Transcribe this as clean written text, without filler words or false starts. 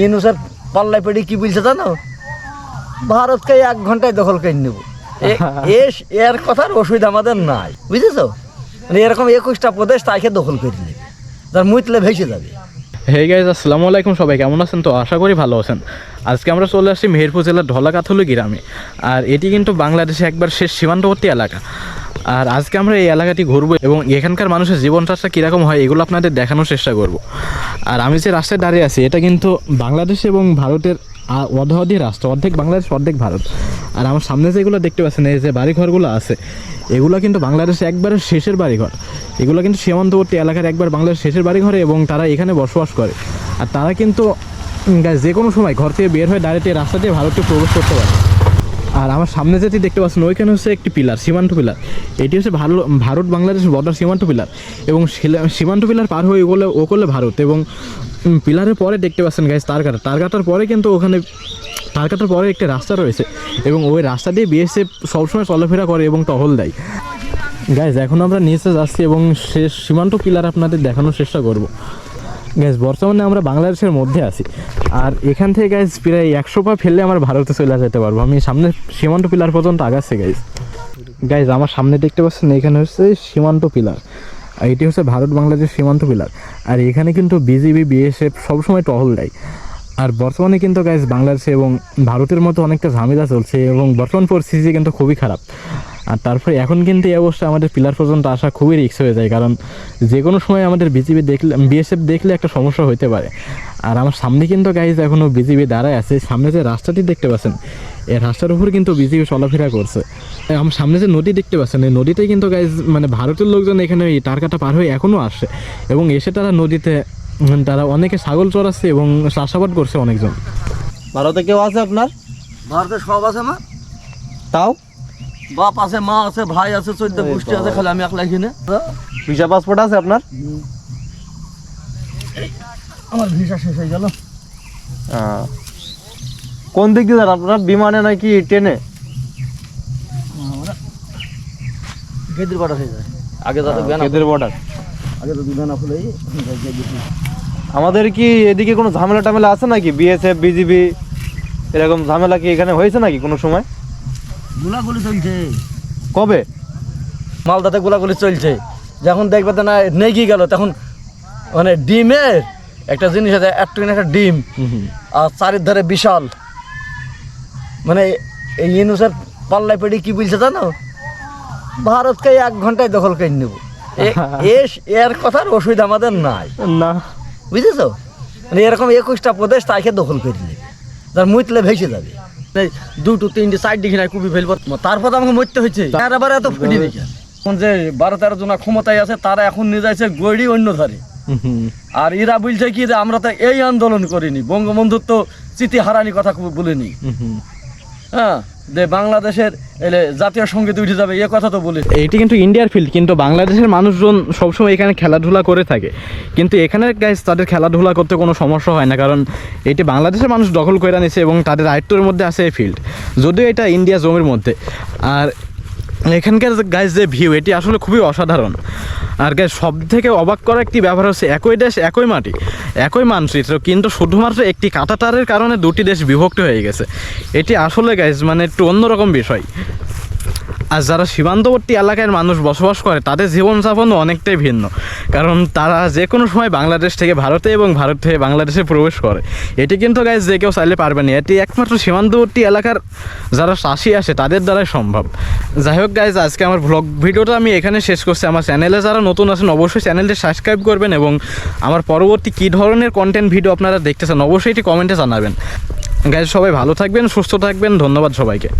ইউনুসের পাল্লায় পেড়ি কি বলছে জানো, ভারতকে 1 ঘন্টায় দখল করে নেব। এর কথার ওষুধ আমাদের নাই, বুঝেছো? মানে এরকম 21টা প্রদেশ তাকে দখল করে নেবে, তার মুতলে ভেসে যাবে। হে গাইজ, আসসালামু আলাইকুম। সবাই কেমন আছেন? তো আশা করি ভালো আছেন। আজকে আমরা চলে আসছি মেহেরপুর জেলার ঢলাকাথলি গ্রামে। আর এটি কিন্তু বাংলাদেশে একবার শেষ সীমান্তবর্তী এলাকা। আর আজকে আমরা এই এলাকাটি ঘুরবো এবং এখানকার মানুষের জীবনযাত্রা কীরকম হয় এগুলো আপনাদের দেখানোর চেষ্টা করব। আর আমি যে রাস্তায় দাঁড়িয়ে আছি এটা কিন্তু বাংলাদেশ এবং ভারতের অর্ধাধি রাষ্ট্র, অর্ধেক বাংলাদেশ অর্ধেক ভারত। আর আমার সামনে যেগুলো দেখতে পাচ্ছেন, এই যে বাড়িঘরগুলো আছে, এগুলো কিন্তু বাংলাদেশে একবারে শেষের বাড়িঘর। এগুলো কিন্তু সীমান্তবর্তী এলাকার একবার বাংলাদেশ শেষের বাড়িঘরে এবং তারা এখানে বসবাস করে। আর তারা কিন্তু যে কোনো সময় ঘর থেকে বের হয়ে দাঁড়িয়ে রাস্তা দিয়ে ভারতে প্রবেশ করতে পারে। আর আমার সামনে যেটি দেখতে পাচ্ছেন ওইখানে হচ্ছে একটি পিলার, সীমান্ত পিলার। এটি হচ্ছে ভারত বাংলাদেশ বর্ডার সীমান্ত পিলার। এবং সীমান্ত পিলার পার হয়ে ও করলে ভারত। এবং পিলারের পরে দেখতে পাচ্ছেন গাইজ তার কাটার পরে কিন্তু ওখানে তার কাটার পরে একটি রাস্তা রয়েছে এবং ওই রাস্তা দিয়ে বিএসএফ সবসময় চলাফেরা করে এবং টহল দেয়। গাইজ এখন আমরা নিচে যাচ্ছি এবং শেষ সীমান্ত পিলার আপনাদের দেখানোর চেষ্টা করব। গ্যাস বর্তমানে আমরা বাংলাদেশের মধ্যে আছি। আর এখান থেকে গাইজ প্রায় 100 পা ফেললে আমরা ভারতে চলে যেতে পারবো। আমি সামনে সীমান্ত পিলার পর্যন্ত আগাচ্ছি গাইজ আমার সামনে দেখতে পাচ্ছেন এখানে হচ্ছে সীমান্ত পিলার। আর এটি হচ্ছে ভারত বাংলাদেশ সীমান্ত পিলার। আর এখানে কিন্তু বিজিবি বিএসএফ সবসময় টহল দেয়। আর বর্তমানে কিন্তু গাইজ বাংলাদেশে এবং ভারতের মতো অনেকটা ঝামেলা চলছে এবং বর্তমান পরিস্থিতি কিন্তু খুবই খারাপ। আর তারপরে এখন কিন্তু এই অবস্থায় আমাদের পিলার পর্যন্ত আসা খুবই রিস্ক হয়ে যায়, কারণ যে কোনো সময় আমাদের বিএসএফ দেখলে একটা সমস্যা হতে পারে। আর আমার সামনে কিন্তু গাইজ এখনও বিজিবি দাঁড়ায় আছে। সামনে যে রাস্তাটি দেখতে পাচ্ছেন এই রাস্তার উপর কিন্তু বিজিবি চলাফেরা করছে। আমার সামনে যে নদী দেখতে পাচ্ছেন এই নদীতে কিন্তু গাইজ মানে ভারতের লোকজন এখানে এই টারকাটা পার হয়ে এখনও আসছে এবং এসে তারা নদীতে তারা অনেকে ছাগল চড়াচ্ছে এবং চাষাবাদ করছে অনেকজন। ভারতে কেউ আছে আপনার? ভারতে সব আছে মা, তাও বাপ আছে, মা আছে, ভাই আছে, 14 গোষ্ঠী আছে, খালি আমি একলা এখানে। ভিসা পাসপোর্ট আছে আপনার? আমার ভিসা শেষ হয়ে গেল। কোন দিক দিয়ে যান আপনার? বিমানে নাকি ট্রেনে? গেদির বর্ডার হয়ে যায় আগে, যাতে এদের বর্ডার আগে তো বিমান আসলে আমাদের কি এদিকে কোনো ঝামেলা টামেলা আছে নাকি? বিএসএফ বিজিবি এরকম ঝামেলা কি এখানে হয়েছে নাকি কোনো সময়? গোলাগুলি চলছে। কবে? মালদাতে গোলাগুলি চলছে। যখন দেখবে না নেগি গেল তখন মানে ডিমের একটা জিনিস আছে, একটা ডিম আর চারির ধারে বিশাল, মানে এই ইউনুসের পাল্লায় পেড়ি কি বলছে জানো, ভারতকে 1 ঘন্টায় দখল করে নেব। এর কথার ওষুধ আমাদের নাই, না, বুঝেছো? মানে এরকম 21টা প্রদেশ তাকে দখল করে নেবে, তার মুতলে ভেসে যাবে। 2, 3, 4 ডিগ্রি নাই কুবি ফেলবো, তারপর আমাকে মরতে হয়েছে। এবার এত ফুটি দেখে এখন যে 12-13 জন ক্ষমতায় আছে তারা এখন নিয়ে যাচ্ছে গড়ি অন্য ধারে। আর এরা বলছে কি যে আমরা তো এই আন্দোলন করিনি, বঙ্গবন্ধুর তো স্মৃতি হারানি কথা বলিনি। হ্যাঁ, যে বাংলাদেশের জাতীয় সঙ্গীত উঠে যাবে এ কথা তো বলে। এটি কিন্তু ইন্ডিয়ার ফিল্ড, কিন্তু বাংলাদেশের মানুষজন সবসময় এখানে খেলাধুলা করে থাকে। কিন্তু এখানে গাইজ তাদের খেলাধুলা করতে কোনো সমস্যা হয় না, কারণ এটি বাংলাদেশের মানুষ দখল করে নিয়েছে এবং তাদের আয়ত্তের মধ্যে আছে এই ফিল্ড, যদিও এটা ইন্ডিয়া জমির মধ্যে। আর এখানকার গাইজ যে ভিউ এটি আসলে খুবই অসাধারণ। আর গাইজ সব থেকে অবাক করা একটি ব্যাপার হচ্ছে একই দেশ একই মাটি একই মানচিত্র, কিন্তু শুধুমাত্র একটি কাঁটাতারের কারণে 2টি দেশ বিভক্ত হয়ে গেছে। এটি আসলে গাইজ মানে একটু অন্যরকম বিষয়। আর যারা সীমান্তবর্তী এলাকার মানুষ বসবাস করে তাদের জীবনযাপনও অনেকটাই ভিন্ন, কারণ তারা যে কোনো সময় বাংলাদেশ থেকে ভারতে এবং ভারত থেকে বাংলাদেশে প্রবেশ করে। এটি কিন্তু গাইজ যে কেউ চাইলে পারবে না, এটি একমাত্র সীমান্তবর্তী এলাকার যারা চাষি আসে তাদের দ্বারাই সম্ভব। যাই হোক গাইজ, আজকে আমার ভ্লগ ভিডিওটা আমি এখানে শেষ করছি। আমার চ্যানেলে যারা নতুন আছেন অবশ্যই চ্যানেলটি সাবস্ক্রাইব করবেন এবং আমার পরবর্তী কী ধরনের কন্টেন্ট ভিডিও আপনারা দেখতে চান অবশ্যই এটি কমেন্টে জানাবেন। গাইজ সবাই ভালো থাকবেন, সুস্থ থাকবেন, ধন্যবাদ সবাইকে।